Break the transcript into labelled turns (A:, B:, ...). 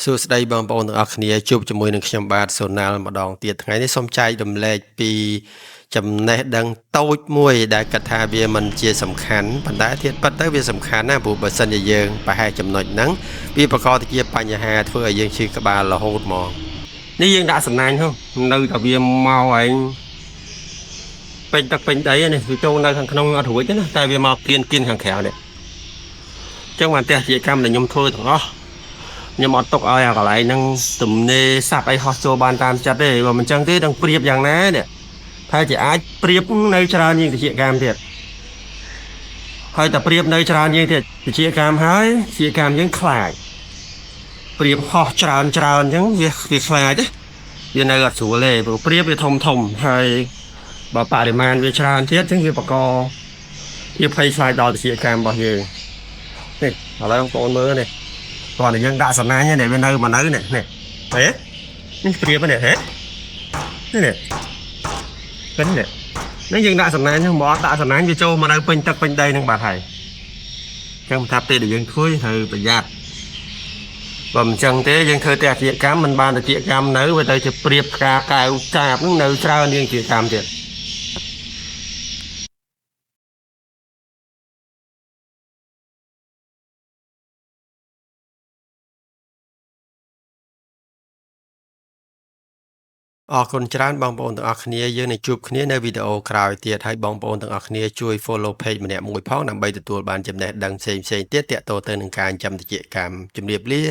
A: សួស្តីបងប្អូនទាំងអស់គ្នាជួបជាមួយនឹងខ្ញុំបាទសូណាល់ម្ដងទៀតថ្ងៃនេះសូមចែករំលែកពីចំណេះដឹងតូចមួយដែលគិតថាវាមិនជាសំខាន់ប៉ុន្តែធៀបពិតទៅវាសំខាន់ណាព្រោះបើសិនជាយើងប្រហែលចំណុចហ្នឹងវាប្រកបទៅជាបញ្ហាធ្វើឲ្យយើងឈឺក្បាលរហូតហ្មងនេះយើងដាក់សំណាញ់ហ្នឹងនៅតែវាមកឯងពេញទឹកពេញដីនេះវាចូលនៅខាងក្នុងអត់រួចទេណាតែវាមកគៀនខាងក្រៅនេះអញ្ចឹងបានតែជាកម្មដែលខ្ញុំធ្វើទាំងអស់ខ្ញុំអត់ទុកឲ្យអាកន្លែងហ្នឹងទំនេរសัตว์អីហោះចូលបានតាមចិត្តទេបើមិនចឹងទេនឹងព្រៀបយ៉ាងណានេះថាជាអាចព្រៀបនៅច្រើនជាងវិជាកម្មទៀតហើយតែព្រៀបនៅច្រើនជាងទៀតវិជាកម្មហើយវិជាកម្មយើងខ្លាចព្រៀបហោះច្រើនអញ្ចឹងវាខ្លាចទេវានៅអត់ស្រួលទេព្រោះព្រៀបវាធំហើយបើបរិមាណវាច្រើនទៀតអញ្ចឹងវាបកវាភ័យខ្លាចដល់វិជាកម្មរបស់យើងនេះឥឡូវបងប្អូនមើលនេះcòn thì dân đã sẵn này này bên đây mà nấu này thế kia bên này thế này cái này nó dân đã sẵn này nhưng bỏ đã sẵn này cho châu mà đâu bên tắc bên đây nâng bà thầy trong tháp tê để dân khui thử phải giặt bầm chân thế dân khơi tẹt chuyện cám mình ban được chuyện cam nấu với đây chụp priệp cà cào chạp nó nấu trao nhưng chuyện cam thiệtអរគុណច្រើនបងប្អូនទាំងអស់គ្នាយើងនឹងជួបគ្នានៅវីដេអូក្រោយទៀតហើយបងប្អូនទាំងអស់គ្នាជួយ follow page ម្នាក់មួយផងដើម្បីទទួលបានចំណេះដឹងផ្សេងៗទៀតទាក់ទងទៅនឹងការចិញ្ចឹមត្រចៀកកម្មជំរាបលា